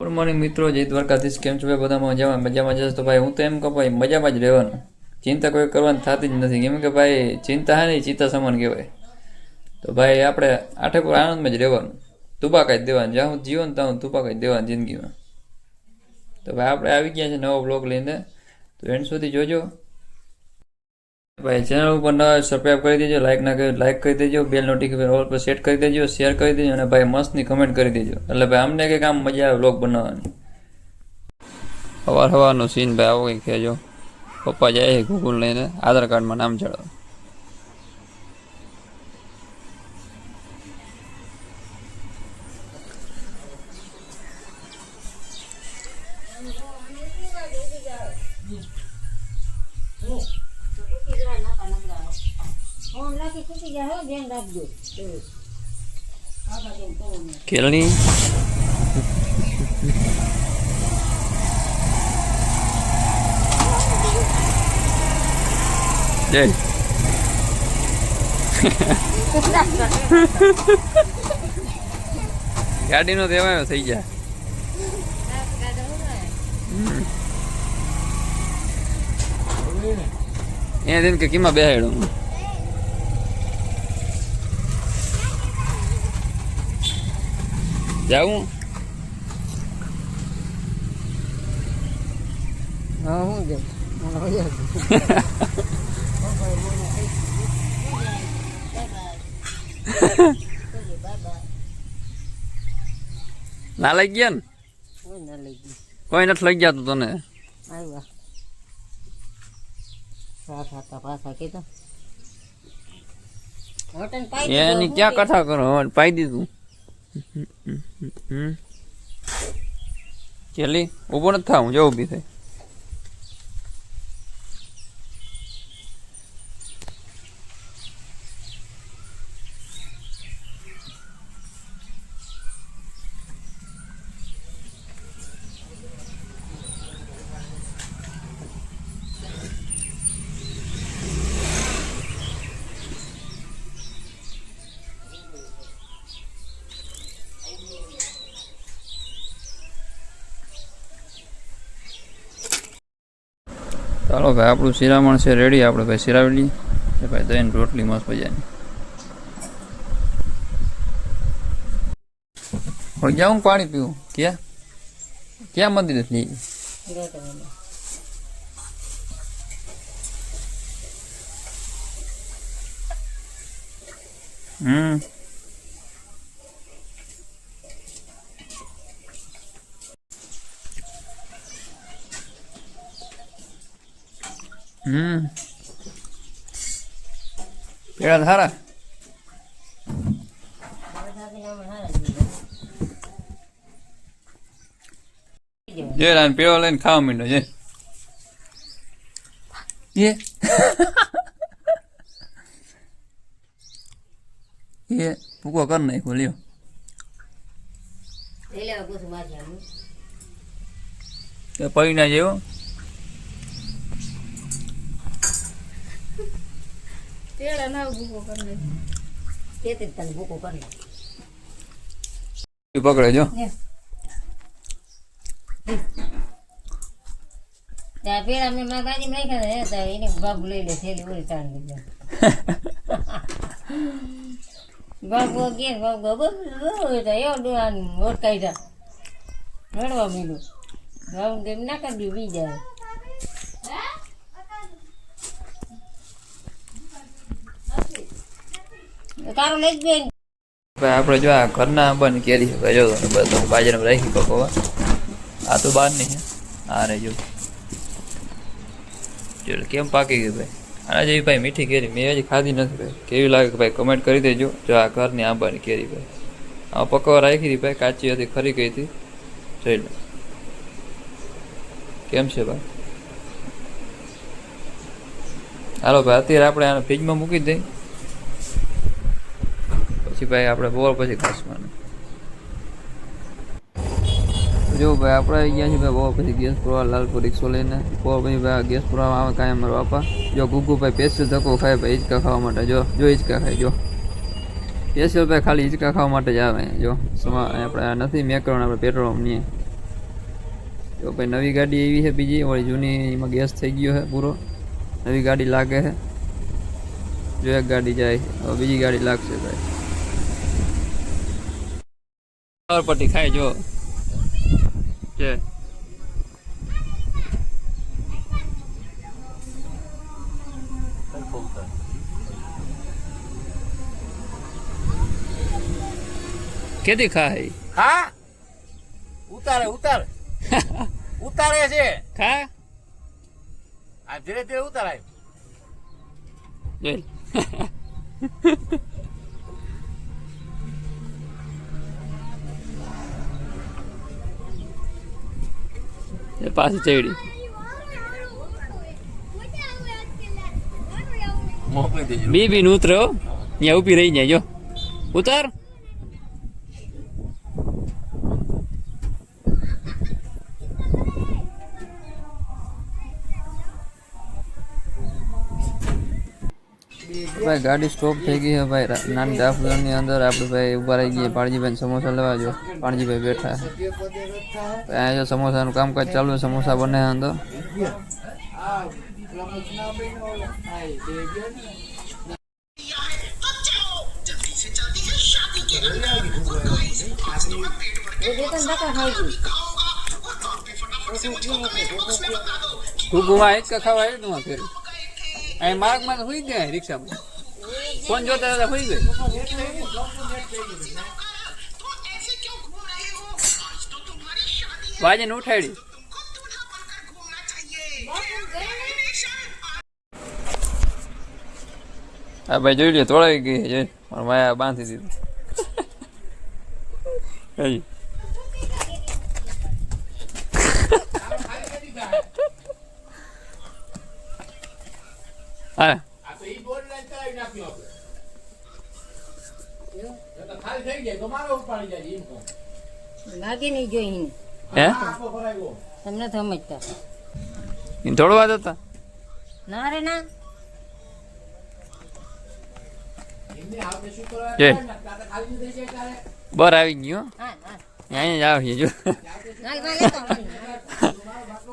Good morning મિત્રો, જય દ્વારકાધીશ. કેમ છો ભાઈ? બધા મજામાં જશે તો ભાઈ હું તો એમ કહું ભાઈ મજામાં જ રહેવાનું. ચિંતા કોઈ કરવાની થતી જ નથી, કેમ કે ભાઈ ચિંતા હે ને ચિંતા સમાન કહેવાય. તો ભાઈ આપણે આઠેકોર આનંદમાં જ રહેવાનું, તુબાકાઈ દેવાનું. જ્યાં હું જીવન ત્યાં હું તુબાકાઈ દેવાની જિંદગીમાં. તો ભાઈ આપણે આવી ગયા છે નવો બ્લોગ લઈને, તો એન્ડ સુધી જોજો ભાઈ. ચેનલ ઉપર નવા સબસ્ક્રાઈબ કરી દેજો, લાઈક કરી દેજો, બેલ નોટિફિકેશન ઓલ પર સેટ કરી દેજો, શેર કરી દેજો અને ભાઈ મસ્તની કમેન્ટ કરી દેજો, એટલે ભાઈ અમને કંઈક આમ મજા આવે બ્લોગ બનાવવાની. સવારનો સીન ભાઈ આવો કંઈક કહેજો. પપ્પા જાય છે ગૂગલ લઈને આધાર કાર્ડમાં નામ ચડાવો. કેળની જય ગાડીનો દેવાયો થઈ ગયા. એ દિન કે કીમાં બેહાડ્યું જાઉં. ના લઈ ગયા ને કોઈ નથી લઈ ગયા. તું તને એની ક્યાં કથા કરો, પાઈ દીધું. ચેલી ઉભો નથી થાવ, જો ઉભી થઈ. ચાલો ભાઈ આપણું શિરામણ છે રેડી. આપણે ભાઈ શિરાવી લઈએ ભાઈ. દહીં રોટલી મસ્ત મજાની. હવે જાઉં પાણી પીવું. ક્યાં ક્યાં મંદિર લઈ? પેડા સારા જે લાઈન પેડો લઈને ખાવા માંડ્યો છે. એ ભૂકો કર નાખ્યો. લ્યો પૈના જેવો પકડે જો. પેલા મેં મારા ગાડી નાખ્યા એને બાબુ લઈ લે થેલી ઓલી તાણ લીધા. બાબુ ગયા બાબુ એવો વોટ કાઢ્યા રડવા મીડું. બાબુ કેમ ના કાઢ્યું બી જાય. તારું લઈ જ બેન આપણે જો આ ઘરના આંબાની કેરી છે જો બધું બાજરામાં રાખી પકવવા. આ તો બહાર નહીં છે. આ રે જો કેમ પાકી ગઈ ભાઈ. આના જેવી ભાઈ મીઠી કેરી મેં હજી ખાધી નથી ભાઈ. કેવી લાગે ભાઈ કમેન્ટ કરી દેજો. જો આ ઘરની આંબાની કેરી ભાઈ આ પકવવા રાખી હતી ભાઈ. કાચી હતી, ખરી ગઈ હતી. જોઈ લો કેમ છે ભાઈ. હાલો ભાઈ અત્યારે આપણે આને ફ્રીજમાં મૂકી દઈએ. પછી ભાઈ આપણે બોર પછી ઘાસવાનું. જો ભાઈ આપણે આવી ગયા છીએ ભાઈ બોર પછી ગેસ પુરવા લાલપુર રિક્ષો લઈને. બોર પછી ભાઈ ગેસ પુરવામાં આવે કાંઈ અમારા બાપા. જો ગુગુભાઈ સ્પેશિયલ ધક્કો ખાય ભાઈ હિંચકા ખાવા માટે. જો હિંચકા ખાય. જો સ્પેશિયલ ભાઈ ખાલી હિંચકા ખાવા માટે જ આવે. જો આપણે નથી મેકરણ આપણે પેટ્રોલ નહીં. તો ભાઈ નવી ગાડી એવી છે બીજી વળી જૂની એમાં ગેસ થઈ ગયો છે પૂરો નવી ગાડી લાગે છે જો એક ગાડી જાય હવે બીજી ગાડી લાગશે ભાઈ પટ્ટી ખાય જો છે કેદી ખાય હા ઉતારે ઉતાર ઉતારે છે ખા આ ધીરે ધીરે ઉતારાય જોઈ એ પાછી ચડી મોકલી દેજો બી નું ઉતરો ત્યાં ઊભી રહી જાય જો ઉતાર ભાઈ ગાડી સ્ટોપ થઈ ગઈ છે ભાઈ નાની ડાફની અંદર આપણે ભાઈ ઉભા રહી ગયા પાણજીભાઈ સમોસા લેવા જો પાણજીભાઈ બેઠા છે અહીંયા જો સમોસાનું કામકાજ ચાલુ છે સમોસા બને છે અંદર ઘૂઘુમાં એક ખાવા આવ્યું તું ફેર અહીં માર્ગમાં તો હોઈ ગયા રિક્ષામાં ફોન જોતા હતા હોઈ ગઈ વાજે ને ઉઠાડી હા ભાઈ જોઈ લે તોડાવી ગઈ છે પણ માયા બાંધી દીધી હા લાગે નહીં જોઈ હે તમને સમજતા થોડવા જતા ના રે ના જય બર આવી ગયો હા હા અહીંયા જ આવીએ જો હાલ ભાઈ લેતો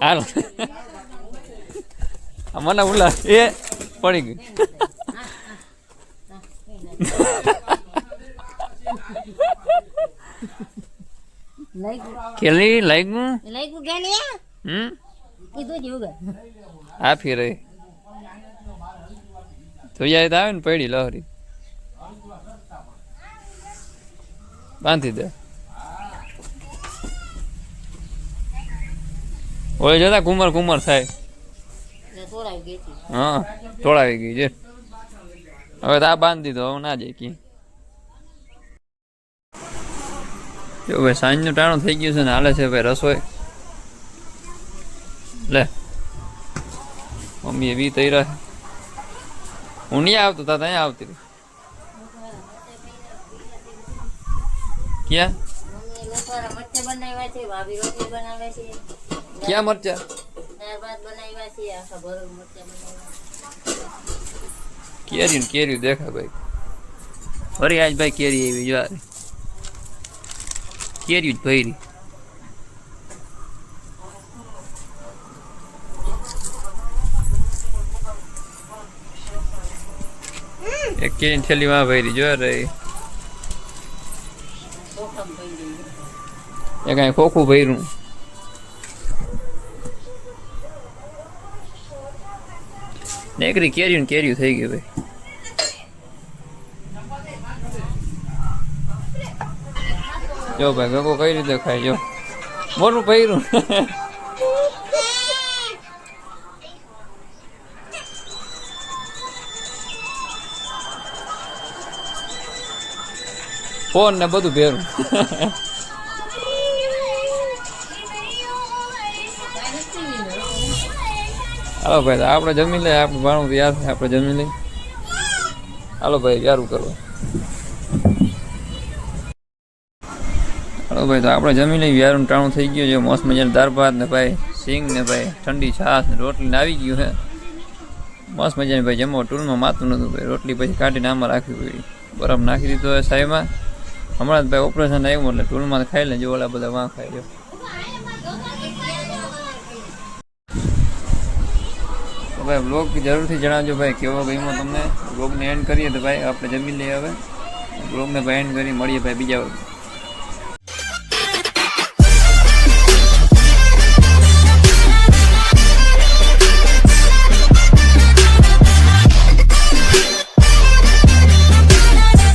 હાલ મને ઉલા એ પડી ગઈ ખેલી લાગ્યું લાગ્યું કે નહીં કીધું જેવું ગયું આ ફેરે તો જાય તો આવે ને પડી લહરી બાંધી દે ઓય જતા કુમર કુમર થાય તોડાવી ગઈ હતી હા તોડાવી ગઈ છે હવે તો આ બાંધી દીધો હવે ના જાય કી જો ભાઈ સાંજનું ટાણું થઈ ગયું છે ને હાલે છે ભાઈ રસોઈ લે મમ્મી એ બી તૈયાર છે હું નહીં આવતો તા અહીંયા આવતી રહી ક્યાં મમ્મી લોકોરા મરચાં બનાવ્યા છે ભાભી રોટલી બનાવે છે ક્યાં મરચા દાળ ભાત બનાવ્યા છે આખા ભરેલ મરચાં બનાવ્યા કેરી કેરી દેખા ભાઈ અરે આજ ભાઈ કેરી આવી જો કેરી જ ભરી એક કેરી થેલી માં ભરી જો રે ચોખમ થઈ ગઈ એક અહીં ખોખું ભર્યું નેકરી કેરી કેરી થઈ ગઈ ભાઈ જો ભાઈ ગગો કઈ રીતે ખાય જો મોટું ભર્યું ફોન ને બધું ભેરું હાલો ભાઈ આપણે જમી લઈએ આપણે ભાણું યાર આપણે જમી લઈએ હાલો ભાઈ યારું કરવા હાલો ભાઈ તો આપણે જમી લઈએ યારું ટાણું થઈ ગયું છે મસ્ત મજાનું દાળ ભાત ને ભાઈ સિંગ ને ભાઈ ઠંડી છાશ ને રોટલી ને આવી ગયું છે મસ્ત મજાની ભાઈ જમવા ટૂલમાં માતું નતું ભાઈ રોટલી પછી કાઢીને આમાં રાખવી પડી બરફ નાખી દીધો હોય સાઈમાં હમણાં જ ભાઈ ઓપરેશન આવ્યું એટલે ટૂલમાં ખાઈ લે જો ઓલા બધા વાં ખાઈ લ્યો ભાઈ બ્લોગ જરૂરથી જણાવજો ભાઈ કેવો ગમ્યો તમને. બ્લોગને એન્ડ કરીએ તો ભાઈ આપણે જમી લઈએ હવે. બ્લોગને ભાઈ એન્ડ કરી મળીએ ભાઈ બીજા